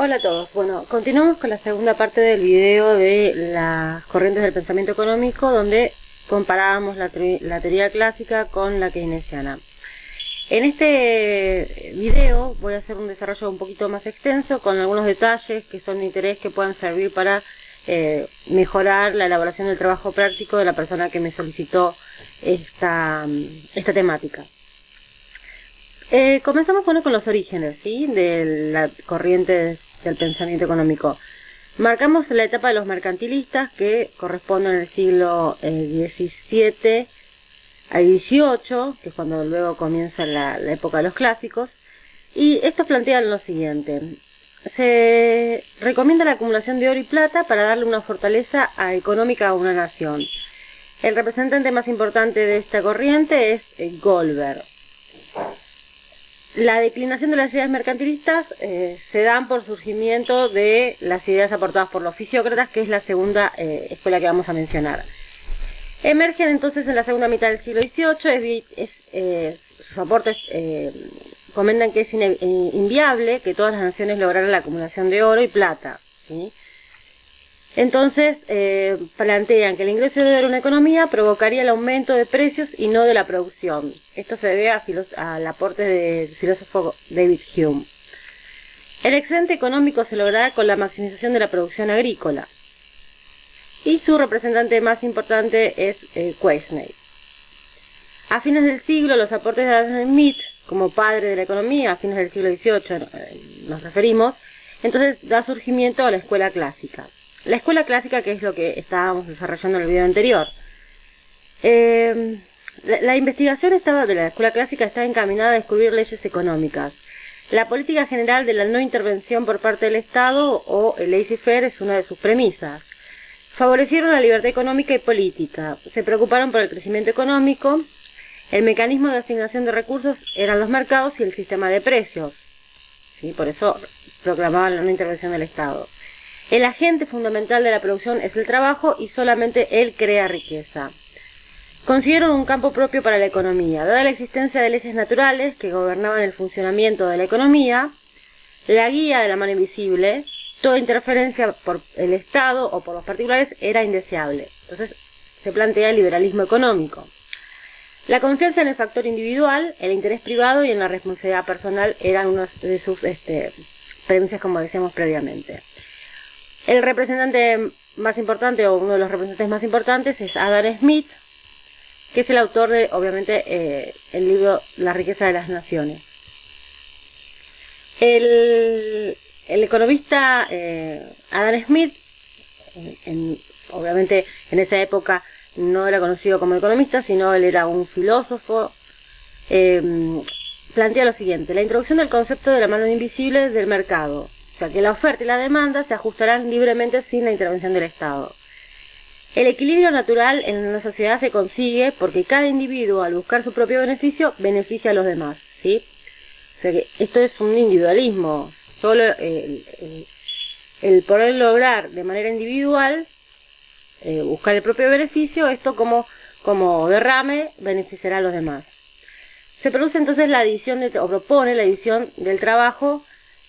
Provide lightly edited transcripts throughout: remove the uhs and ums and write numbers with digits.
Hola a todos. Bueno, continuamos con la segunda parte del video de las corrientes del pensamiento económico, donde comparábamos la teoría clásica con la keynesiana. En este video voy a hacer un desarrollo un poquito más extenso con algunos detalles que son de interés que puedan servir para mejorar la elaboración del trabajo práctico de la persona que me solicitó esta temática. Comenzamos con los orígenes, ¿sí?, de la corriente del pensamiento económico. Marcamos la etapa de los mercantilistas, que corresponden al siglo XVII al XVIII, que es cuando luego comienza la época de los clásicos, y estos plantean lo siguiente: se recomienda la acumulación de oro y plata para darle una fortaleza económica a una nación. El representante más importante de esta corriente es Goldberg. La declinación de las ideas mercantilistas se dan por surgimiento de las ideas aportadas por los fisiócratas, que es la segunda escuela que vamos a mencionar. Emergen entonces en la segunda mitad del siglo XVIII, sus aportes comentan que es inviable que todas las naciones lograran la acumulación de oro y plata, ¿sí? Entonces plantean que el ingreso de oro en una economía provocaría el aumento de precios y no de la producción. Esto se debe al aporte del filósofo David Hume. El excedente económico se logrará con la maximización de la producción agrícola. Y su representante más importante es Quesnay. A fines del siglo, los aportes de Adam Smith, como padre de la economía, a fines del siglo XVIII nos referimos, entonces da surgimiento a la escuela clásica. La escuela clásica, que es lo que estábamos desarrollando en el video anterior. La investigación de la escuela clásica está encaminada a descubrir leyes económicas. La política general de la no intervención por parte del Estado, o el laissez-faire, es una de sus premisas. Favorecieron la libertad económica y política. Se preocuparon por el crecimiento económico. El mecanismo de asignación de recursos eran los mercados y el sistema de precios. ¿Sí? Por eso proclamaban la no intervención del Estado. El agente fundamental de la producción es el trabajo y solamente él crea riqueza. Consiguieron un campo propio para la economía. Dada la existencia de leyes naturales que gobernaban el funcionamiento de la economía, la guía de la mano invisible, toda interferencia por el Estado o por los particulares era indeseable. Entonces se plantea el liberalismo económico. La confianza en el factor individual, el interés privado y en la responsabilidad personal eran unas de sus premisas, como decíamos previamente. El representante más importante, o uno de los representantes más importantes, es Adam Smith, que es el autor de, obviamente, el libro La riqueza de las naciones. El economista Adam Smith, obviamente en esa época no era conocido como economista, sino él era un filósofo, plantea lo siguiente: la introducción del concepto de la mano invisible del mercado. O sea, que la oferta y la demanda se ajustarán libremente sin la intervención del Estado. El equilibrio natural en una sociedad se consigue porque cada individuo, al buscar su propio beneficio, beneficia a los demás, ¿sí? O sea que esto es un individualismo. Solo el poder lograr de manera individual, buscar el propio beneficio, esto como derrame, beneficiará a los demás. Se produce entonces la división, o propone la división del trabajo,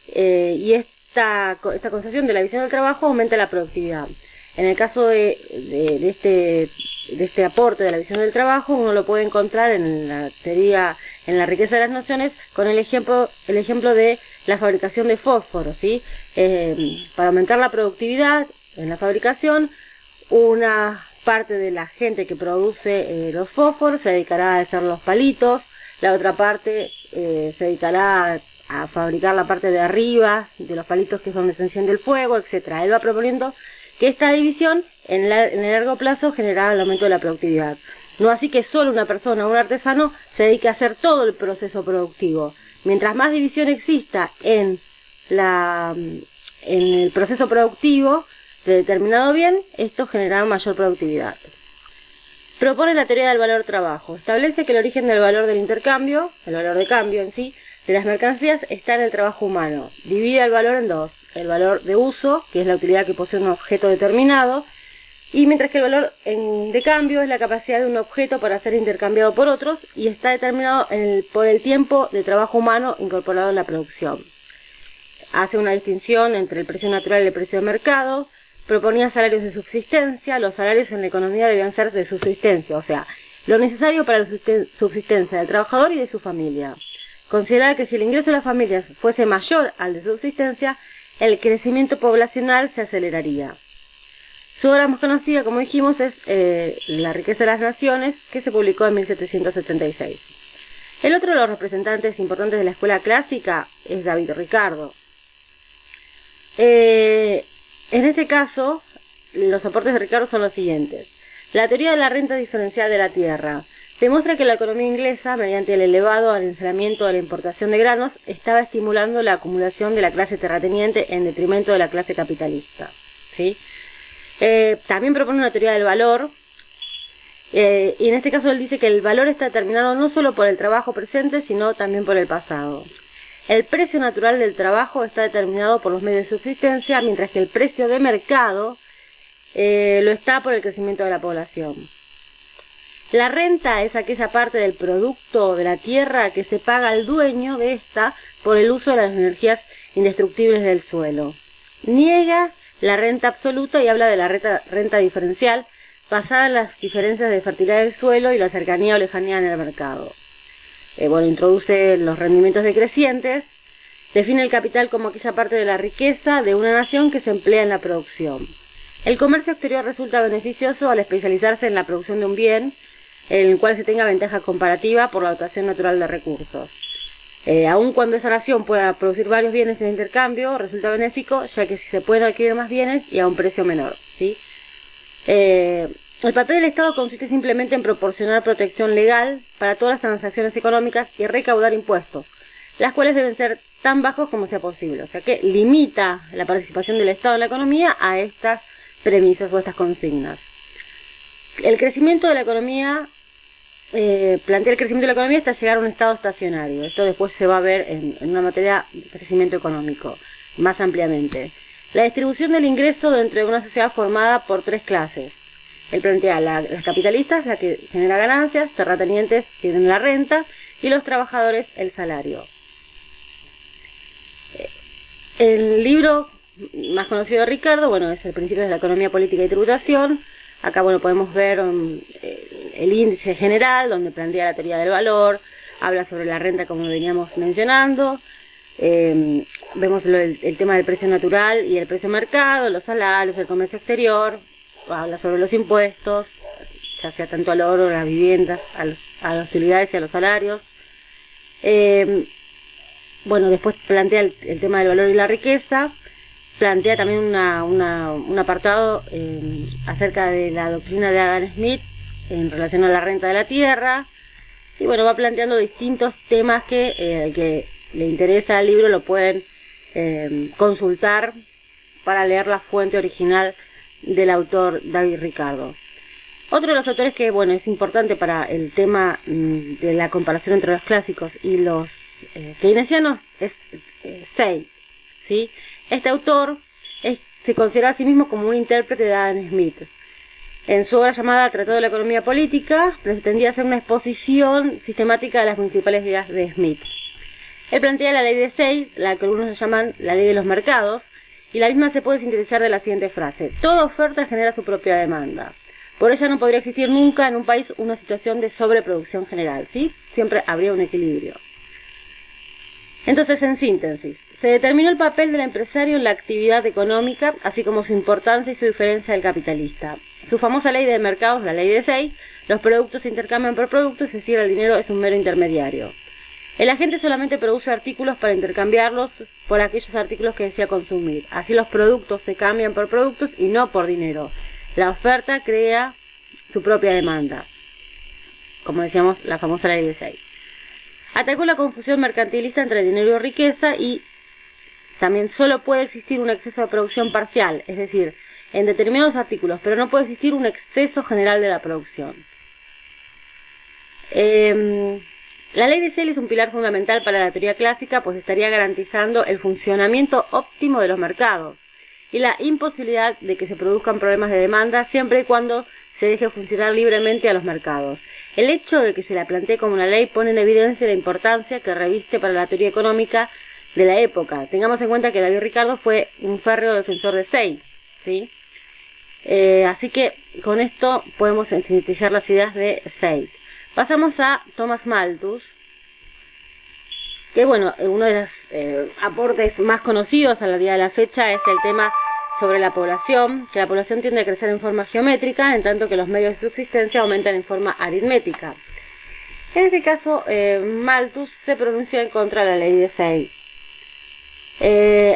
y esta concepción de la división del trabajo aumenta la productividad. En el caso de este aporte de la división del trabajo, uno lo puede encontrar en la teoría, en la riqueza de las naciones, con el ejemplo de la fabricación de fósforos, ¿sí? Para aumentar la productividad en la fabricación, una parte de la gente que produce los fósforos se dedicará a hacer los palitos, la otra parte se dedicará a fabricar la parte de arriba de los palitos, que es donde se enciende el fuego, etcétera. Él va proponiendo que esta división en el largo plazo generará el aumento de la productividad. No así que solo una persona, un artesano, se dedique a hacer todo el proceso productivo. Mientras más división exista en el proceso productivo de determinado bien, esto generará mayor productividad. Propone la teoría del valor trabajo. Establece que el origen del valor del intercambio, el valor de cambio en sí, de las mercancías está en el trabajo humano. Divide el valor en dos: el valor de uso, que es la utilidad que posee un objeto determinado, y mientras que el valor de cambio es la capacidad de un objeto para ser intercambiado por otros, y está determinado por el tiempo de trabajo humano incorporado en la producción. hace una distinción entre el precio natural y el precio de mercado, proponía salarios de subsistencia. Los salarios en la economía debían ser de subsistencia, o sea, lo necesario para la subsistencia del trabajador y de su familia. Consideraba que si el ingreso de las familias fuese mayor al de subsistencia, el crecimiento poblacional se aceleraría. Su obra más conocida, como dijimos, es La riqueza de las naciones, que se publicó en 1776. El otro de los representantes importantes de la escuela clásica es David Ricardo. En este caso, los aportes de Ricardo son los siguientes. La teoría de la renta diferencial de la tierra demuestra que la economía inglesa, mediante el elevado arancelamiento de la importación de granos, estaba estimulando la acumulación de la clase terrateniente en detrimento de la clase capitalista, ¿sí? También propone una teoría del valor, y en este caso él dice que el valor está determinado no solo por el trabajo presente, sino también por el pasado. El precio natural del trabajo está determinado por los medios de subsistencia, mientras que el precio de mercado lo está por el crecimiento de la población. La renta es aquella parte del producto de la tierra que se paga al dueño de esta por el uso de las energías indestructibles del suelo. Niega la renta absoluta y habla de la renta diferencial, basada en las diferencias de fertilidad del suelo y la cercanía o lejanía en el mercado. Introduce los rendimientos decrecientes, define el capital como aquella parte de la riqueza de una nación que se emplea en la producción. El comercio exterior resulta beneficioso al especializarse en la producción de un bien, en el cual se tenga ventaja comparativa por la dotación natural de recursos. Aun cuando esa nación pueda producir varios bienes en intercambio, resulta benéfico, ya que se pueden adquirir más bienes y a un precio menor, ¿sí? El papel del Estado consiste simplemente en proporcionar protección legal para todas las transacciones económicas y recaudar impuestos, las cuales deben ser tan bajos como sea posible. O sea que limita la participación del Estado en la economía a estas premisas o estas consignas. El crecimiento de la economía plantea el crecimiento de la economía hasta llegar a un estado estacionario. Esto después se va a ver en una materia de crecimiento económico, más ampliamente. La distribución del ingreso dentro de una sociedad formada por tres clases. Él plantea las capitalistas, la que genera ganancias, terratenientes que tienen la renta, y los trabajadores el salario. El libro más conocido de Ricardo, es el Principio de la Economía Política y Tributación. Acá, podemos ver el índice general, donde plantea la teoría del valor, habla sobre la renta como veníamos mencionando, vemos el tema del precio natural y el precio mercado, los salarios, el comercio exterior, habla sobre los impuestos, ya sea tanto al oro, a las viviendas, a las utilidades y a los salarios. Después plantea el tema del valor y la riqueza. Plantea también un apartado acerca de la doctrina de Adam Smith en relación a la renta de la tierra. Y va planteando distintos temas que al que le interesa el libro lo pueden consultar para leer la fuente original del autor David Ricardo. Otro de los autores que es importante para el tema de la comparación entre los clásicos y los keynesianos es Say, ¿sí? Este autor se considera a sí mismo como un intérprete de Adam Smith. En su obra llamada Tratado de la Economía Política, pretendía hacer una exposición sistemática de las principales ideas de Smith. Él plantea la ley de Say, la que algunos llaman la ley de los mercados, y la misma se puede sintetizar de la siguiente frase: toda oferta genera su propia demanda. Por ella no podría existir nunca en un país una situación de sobreproducción general, ¿sí? Siempre habría un equilibrio. Entonces, en síntesis, se determinó el papel del empresario en la actividad económica, así como su importancia y su diferencia del capitalista. Su famosa ley de mercados, la ley de Say, los productos se intercambian por productos, es decir, el dinero es un mero intermediario. El agente solamente produce artículos para intercambiarlos por aquellos artículos que desea consumir. Así los productos se cambian por productos y no por dinero. La oferta crea su propia demanda. Como decíamos, la famosa ley de Say. Atacó la confusión mercantilista entre dinero y riqueza y también solo puede existir un exceso de producción parcial, es decir, en determinados artículos, pero no puede existir un exceso general de la producción. La ley de Say es un pilar fundamental para la teoría clásica, pues estaría garantizando el funcionamiento óptimo de los mercados y la imposibilidad de que se produzcan problemas de demanda siempre y cuando se deje funcionar libremente a los mercados. El hecho de que se la plantee como una ley pone en evidencia la importancia que reviste para la teoría económica de la época. Tengamos en cuenta que David Ricardo fue un férreo defensor de Say, ¿sí? Así que con esto podemos sintetizar las ideas de Say. Pasamos a Thomas Malthus, que bueno, uno de los aportes más conocidos a la día de la fecha es el tema sobre la población, que la población tiende a crecer en forma geométrica, en tanto que los medios de subsistencia aumentan en forma aritmética. En este caso, Malthus se pronunció en contra de la ley de Say.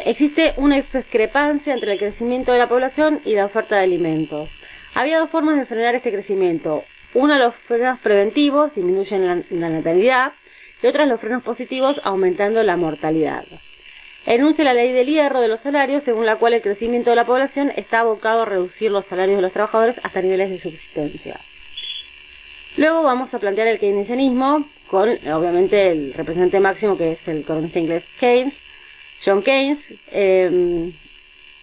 Existe una discrepancia entre el crecimiento de la población y la oferta de alimentos. Había dos formas de frenar este crecimiento. Una, los frenos preventivos, disminuyen la natalidad, y otra, los frenos positivos, aumentando la mortalidad. Enuncia la ley del hierro de los salarios, según la cual el crecimiento de la población está abocado a reducir los salarios de los trabajadores hasta niveles de subsistencia. Luego vamos a plantear el keynesianismo con, obviamente, el representante máximo, que es el economista inglés Keynes, John Keynes,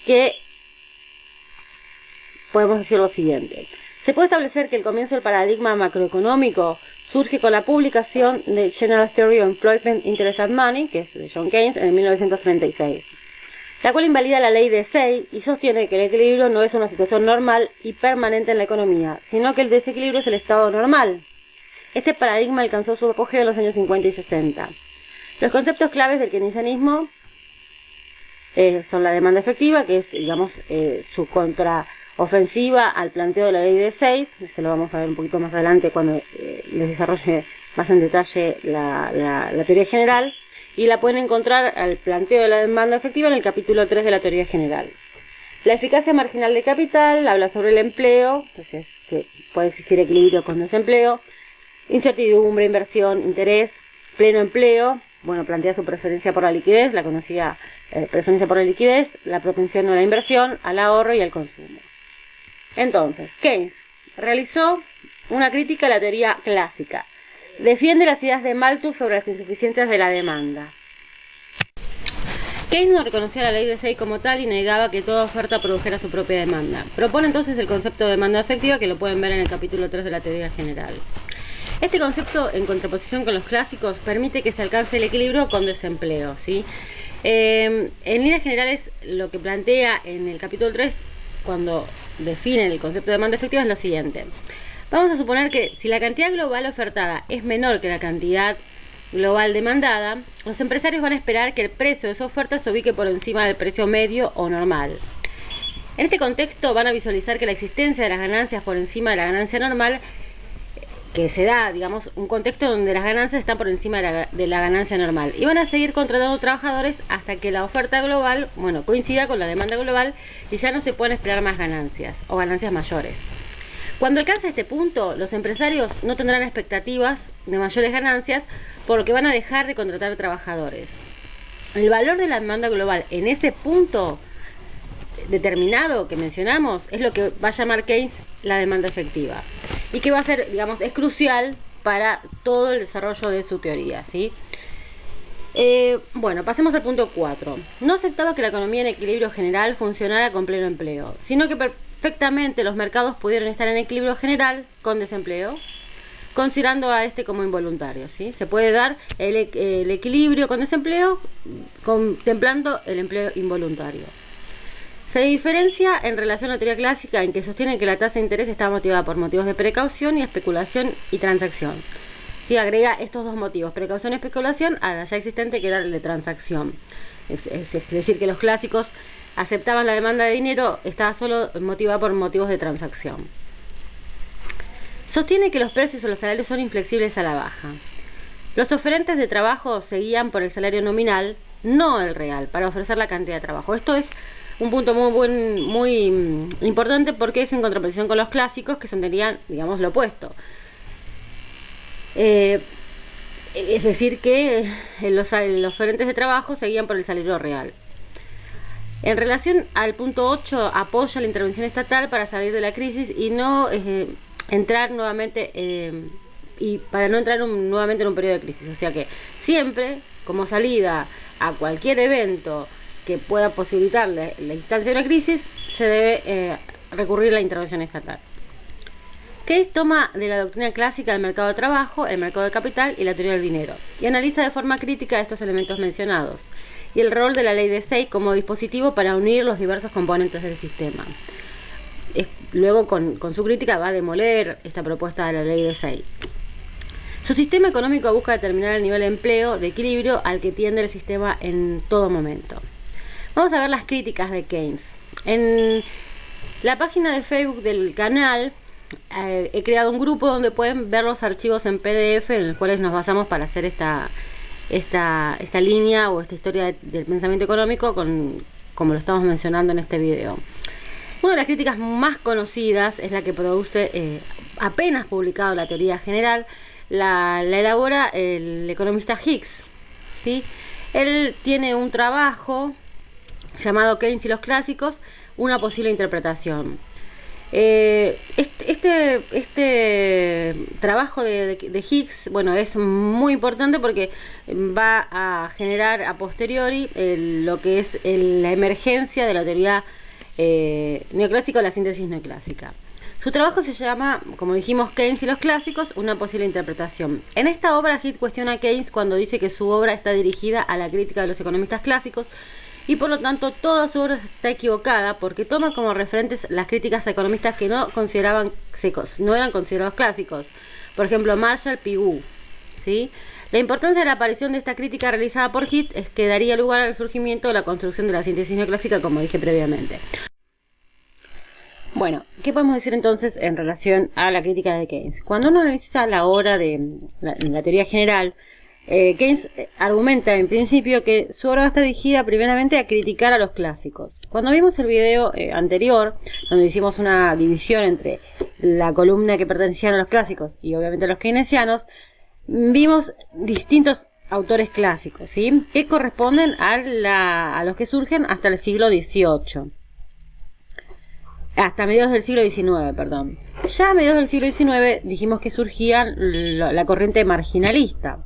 que podemos decir lo siguiente. Se puede establecer que el comienzo del paradigma macroeconómico surge con la publicación de General Theory of Employment, Interest and Money, que es de John Keynes, en 1936, la cual invalida la ley de Say y sostiene que el equilibrio no es una situación normal y permanente en la economía, sino que el desequilibrio es el estado normal. Este paradigma alcanzó su apogeo en los años 50 y 60. Los conceptos claves del keynesianismo son la demanda efectiva, que es, digamos, su contraofensiva al planteo de la ley de Say. Se lo vamos a ver un poquito más adelante cuando les desarrolle más en detalle la teoría general, y la pueden encontrar al planteo de la demanda efectiva en el capítulo 3 de la teoría general. La eficacia marginal de capital habla sobre el empleo, entonces que puede existir equilibrio con desempleo, incertidumbre, inversión, interés, pleno empleo. Bueno, plantea su preferencia por la liquidez, la conocida preferencia por la liquidez, la propensión a la inversión, al ahorro y al consumo. Entonces, Keynes realizó una crítica a la teoría clásica. Defiende las ideas de Malthus sobre las insuficiencias de la demanda. Keynes no reconocía la ley de Say como tal y negaba que toda oferta produjera su propia demanda. Propone entonces el concepto de demanda efectiva, que lo pueden ver en el capítulo 3 de la teoría general. Este concepto, en contraposición con los clásicos, permite que se alcance el equilibrio con desempleo, ¿sí? En líneas generales, lo que plantea en el capítulo 3, cuando define el concepto de demanda efectiva, es lo siguiente. Vamos a suponer que si la cantidad global ofertada es menor que la cantidad global demandada, los empresarios van a esperar que el precio de su oferta se ubique por encima del precio medio o normal. En este contexto van a visualizar que la existencia de las ganancias por encima de la ganancia normal, que se da, digamos, un contexto donde las ganancias están por encima de la ganancia normal, y van a seguir contratando trabajadores hasta que la oferta global, coincida con la demanda global y ya no se pueden esperar más ganancias o ganancias mayores. Cuando alcance este punto, los empresarios no tendrán expectativas de mayores ganancias, por lo que van a dejar de contratar trabajadores. El valor de la demanda global en ese punto determinado que mencionamos es lo que va a llamar Keynes la demanda efectiva, y que va a ser, digamos, es crucial para todo el desarrollo de su teoría, ¿sí? Bueno, pasemos al punto 4. No aceptaba que la economía en equilibrio general funcionara con pleno empleo, sino que perfectamente los mercados pudieron estar en equilibrio general con desempleo, considerando a este como involuntario, ¿sí? Se puede dar el equilibrio con desempleo contemplando el empleo involuntario. Se diferencia en relación a la teoría clásica, en que sostiene que la tasa de interés está motivada por motivos de precaución y especulación y transacción. Sí, agrega estos dos motivos, precaución y especulación, a la ya existente, que era el de transacción. Es decir, que los clásicos aceptaban la demanda de dinero, estaba solo motivada por motivos de transacción. Sostiene que los precios o los salarios son inflexibles a la baja. Los oferentes de trabajo se guían por el salario nominal, no el real, para ofrecer la cantidad de trabajo. Esto es un punto muy importante, porque es en contraposición con los clásicos, que sostenían, digamos, lo opuesto. Es decir, que los oferentes de trabajo se guían por el salario real. En relación al punto 8, apoya la intervención estatal para salir de la crisis y no entrar nuevamente nuevamente en un periodo de crisis. O sea que siempre, como salida a cualquier evento que pueda posibilitar la instancia de una crisis, se debe recurrir a la intervención estatal. Keynes toma de la doctrina clásica el mercado de trabajo, el mercado de capital y la teoría del dinero, y analiza de forma crítica estos elementos mencionados, y el rol de la ley de Say como dispositivo para unir los diversos componentes del sistema. Luego con su crítica va a demoler esta propuesta de la ley de Say. Su sistema económico busca determinar el nivel de empleo, de equilibrio al que tiende el sistema en todo momento. Vamos a ver las críticas de Keynes. En la página de Facebook del canal he creado un grupo donde pueden ver los archivos en PDF en los cuales nos basamos para hacer esta línea o esta historia del pensamiento económico como lo estamos mencionando en este video. Una de las críticas más conocidas es la que produce apenas publicado la teoría general, la elabora el economista Hicks, ¿sí? Él tiene un trabajo llamado Keynes y los clásicos, una posible interpretación. Este trabajo de Hicks, bueno, es muy importante porque va a generar a posteriori lo que es la emergencia de la teoría neoclásica o la síntesis neoclásica. Su trabajo se llama, como dijimos, Keynes y los clásicos, una posible interpretación. En esta obra Hicks cuestiona a Keynes cuando dice que su obra está dirigida a la crítica de los economistas clásicos y por lo tanto toda su obra está equivocada porque toma como referentes las críticas a economistas que no eran considerados clásicos, por ejemplo Marshall, Pigou, ¿sí? La importancia de la aparición de esta crítica realizada por Hicks es que daría lugar al surgimiento de la construcción de la síntesis neoclásica, como dije previamente. Bueno, ¿qué podemos decir entonces en relación a la crítica de Keynes? Cuando uno analiza la obra de la teoría general, Keynes argumenta en principio que su obra está dirigida primeramente a criticar a los clásicos. Cuando vimos el video anterior, donde hicimos una división entre la columna que pertenecían a los clásicos y obviamente a los keynesianos, vimos distintos autores clásicos, ¿sí? Que corresponden a los que surgen hasta el siglo XVIII. Hasta mediados del siglo XIX, perdón. Ya a mediados del siglo XIX dijimos que surgía la corriente marginalista.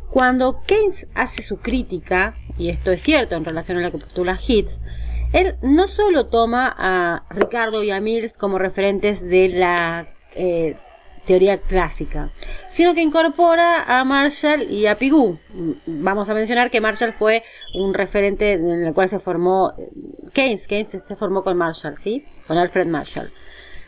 Cuando Keynes hace su crítica, y esto es cierto en relación a lo que postula Hicks, él no solo toma a Ricardo y a Mills como referentes de la teoría clásica, sino que incorpora a Marshall y a Pigou. Vamos a mencionar que Marshall fue un referente en el cual se formó Keynes. Keynes se formó con Marshall, ¿sí? Con Alfred Marshall.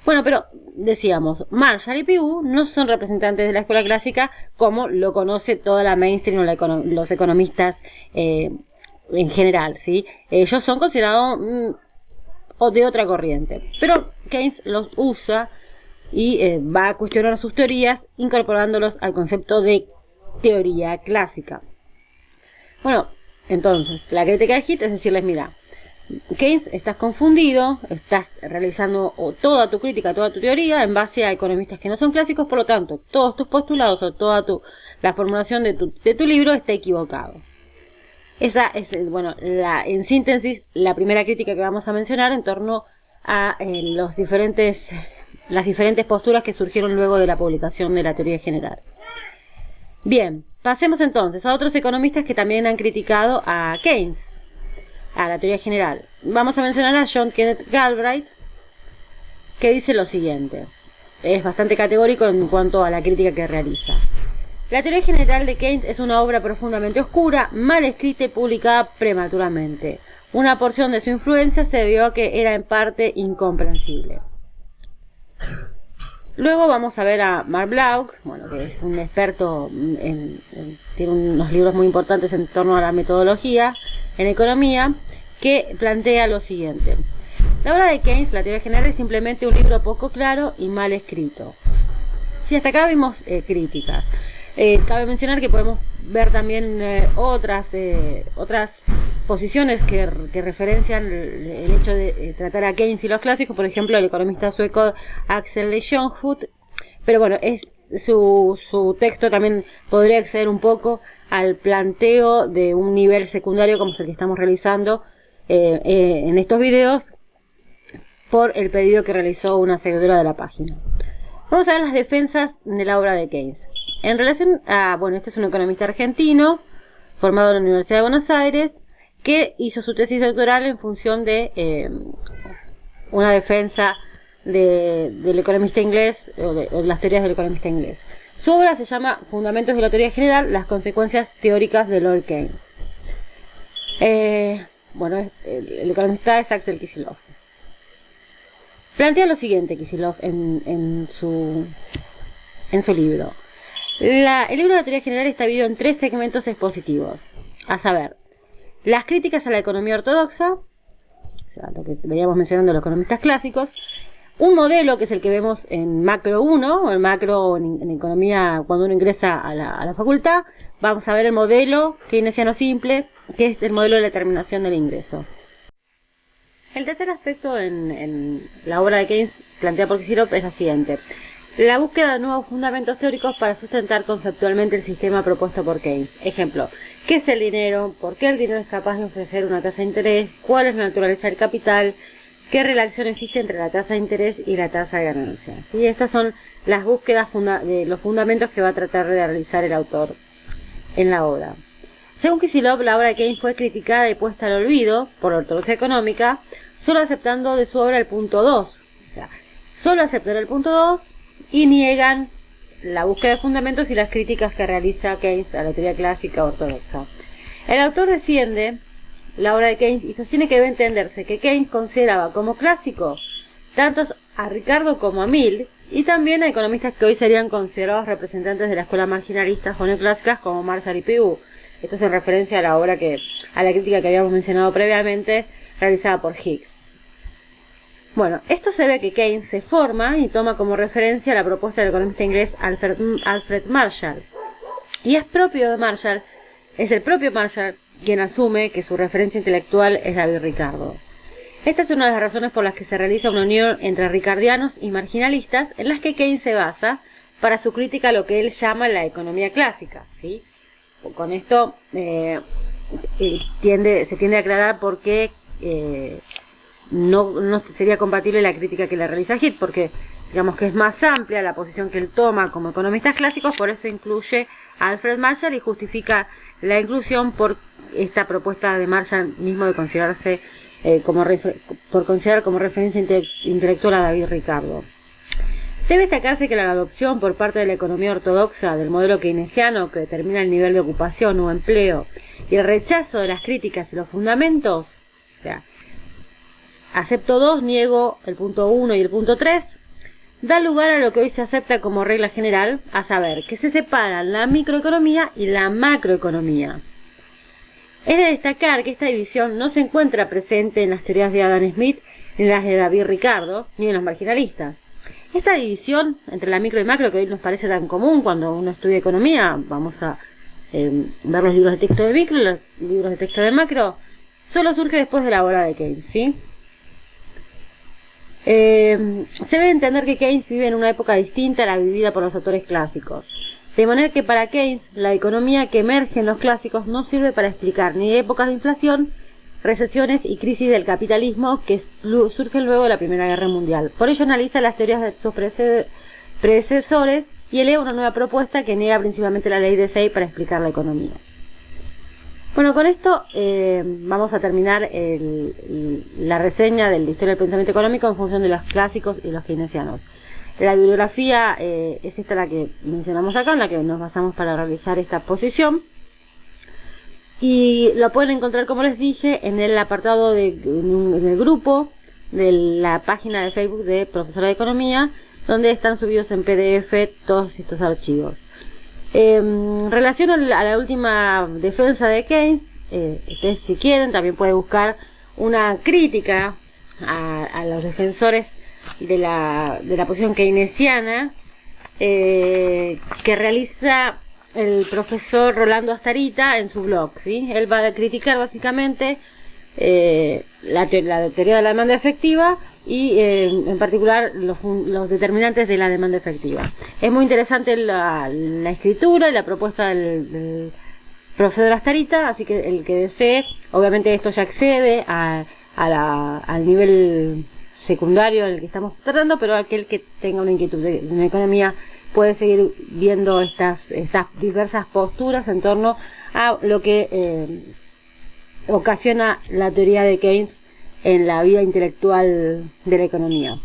Bueno, pero decíamos, Marshall y Pigou no son representantes de la escuela clásica como lo conoce toda la mainstream o los economistas en general, ¿sí? Ellos son considerados de otra corriente, pero Keynes los usa y va a cuestionar sus teorías incorporándolos al concepto de teoría clásica. Bueno, entonces, la crítica de Hicks es decirles, mira, Keynes, estás confundido, estás realizando toda tu crítica, toda tu teoría en base a economistas que no son clásicos, por lo tanto, todos tus postulados o toda la formulación de tu libro está equivocado. Esa es, bueno, en síntesis, la primera crítica que vamos a mencionar en torno a las diferentes posturas que surgieron luego de la publicación de la teoría general. Bien, pasemos entonces a otros economistas que también han criticado a Keynes, a la teoría general. Vamos a mencionar a John Kenneth Galbraith, que dice lo siguiente. Es bastante categórico en cuanto a la crítica que realiza. La teoría general de Keynes es una obra profundamente oscura, mal escrita y publicada prematuramente. Una porción de su influencia se debió a que era en parte incomprensible. Luego vamos a ver a Mark Bloch, bueno, que es un experto, tiene unos libros muy importantes en torno a la metodología en economía, que plantea lo siguiente. La obra de Keynes, la teoría general, es simplemente un libro poco claro y mal escrito. Si hasta acá vimos críticas. Cabe mencionar que podemos ver también otras posiciones que referencian el hecho de tratar a Keynes y los clásicos, por ejemplo el economista sueco Axel Leijonhufvud, pero bueno, su texto también podría acceder un poco al planteo de un nivel secundario como es el que estamos realizando en estos videos por el pedido que realizó una seguidora de la página. Vamos a ver las defensas de la obra de Keynes. En relación a, bueno, este es un economista argentino, formado en la Universidad de Buenos Aires, que hizo su tesis doctoral en función de una defensa del economista inglés, o de las teorías del economista inglés. Su obra se llama Fundamentos de la Teoría General, las consecuencias teóricas de Lord Keynes. Bueno, el economista es Axel Kicillof. Plantea lo siguiente Kicillof en su libro. El libro de la teoría general está dividido en 3 segmentos expositivos, a saber, las críticas a la economía ortodoxa, o sea, lo que veníamos mencionando los economistas clásicos, un modelo que es el que vemos en macro 1, o en macro en economía cuando uno ingresa a la facultad. Vamos a ver el modelo keynesiano simple, que es el modelo de la determinación del ingreso. El tercer aspecto en la obra de Keynes planteada por Kicillof es la siguiente: la búsqueda de nuevos fundamentos teóricos para sustentar conceptualmente el sistema propuesto por Keynes. Ejemplo, ¿qué es el dinero? ¿Por qué el dinero es capaz de ofrecer una tasa de interés? ¿Cuál es la naturaleza del capital? ¿Qué relación existe entre la tasa de interés y la tasa de ganancia? ¿Sí? Estas son las búsquedas de los fundamentos que va a tratar de realizar el autor en la obra. Según Kicillof, la obra de Keynes fue criticada y puesta al olvido por la ortodoxia económica, solo aceptando de su obra el punto 2. O sea, solo aceptan el punto 2 y niegan la búsqueda de fundamentos y las críticas que realiza Keynes a la teoría clásica ortodoxa. El autor defiende la obra de Keynes y sostiene que debe entenderse que Keynes consideraba como clásicos tanto a Ricardo como a Mill, y también a economistas que hoy serían considerados representantes de la escuela marginalistas o neoclásicas como Marshall y Pigou. Esto es en referencia a la obra a la crítica que habíamos mencionado previamente, realizada por Higgs. Bueno, esto se ve que Keynes se forma y toma como referencia la propuesta del economista inglés Alfred Marshall. Y es el propio Marshall quien asume que su referencia intelectual es David Ricardo. Esta es una de las razones por las que se realiza una unión entre ricardianos y marginalistas, en las que Keynes se basa para su crítica a lo que él llama la economía clásica, ¿sí? Con esto se tiende a aclarar por qué no sería compatible la crítica que le realiza Higgs, porque digamos que es más amplia la posición que él toma como economistas clásicos, por eso incluye a Alfred Marshall y justifica la inclusión por esta propuesta de Marshall mismo de considerarse por considerar como referencia intelectual a David Ricardo. Debe destacarse que la adopción por parte de la economía ortodoxa del modelo keynesiano que determina el nivel de ocupación o empleo y el rechazo de las críticas y los fundamentos, o sea, acepto 2, niego el punto 1 y el punto 3, da lugar a lo que hoy se acepta como regla general, a saber, que se separan la microeconomía y la macroeconomía. Es de destacar que esta división no se encuentra presente en las teorías de Adam Smith, ni en las de David Ricardo, ni en los marginalistas. Esta división entre la micro y macro, que hoy nos parece tan común cuando uno estudia economía, vamos a ver los libros de texto de micro y los libros de texto de macro, solo surge después de la obra de Keynes, ¿sí? Se debe entender que Keynes vive en una época distinta a la vivida por los autores clásicos. De manera que para Keynes, la economía que emerge en los clásicos no sirve para explicar ni épocas de inflación, recesiones y crisis del capitalismo que surgen luego de la Primera Guerra Mundial. Por ello analiza las teorías de sus predecesores y eleva una nueva propuesta que niega principalmente la ley de Say para explicar la economía. Bueno, con esto vamos a terminar la reseña de la historia del pensamiento económico en función de los clásicos y los keynesianos. La bibliografía es esta la que mencionamos acá, en la que nos basamos para realizar esta posición. Y lo pueden encontrar, como les dije, en el apartado en el grupo de la página de Facebook de Profesora de Economía, donde están subidos en PDF todos estos archivos. En relación a la última defensa de Keynes, ustedes si quieren también pueden buscar una crítica a los defensores de la posición keynesiana que realiza el profesor Rolando Astarita en su blog, ¿sí? Él va a criticar básicamente la teoría de la demanda efectiva y en particular los determinantes de la demanda efectiva. Es muy interesante la escritura y la propuesta del profesor Astarita, así que el que desee, obviamente esto ya accede al nivel secundario en el que estamos tratando, pero aquel que tenga una inquietud en economía puede seguir viendo estas diversas posturas en torno a lo que ocasiona la teoría de Keynes en la vida intelectual de la economía.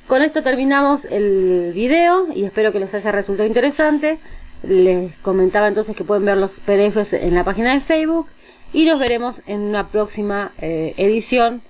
Con esto terminamos el video y espero que les haya resultado interesante. Les comentaba entonces que pueden ver los PDFs en la página de Facebook y nos veremos en una próxima edición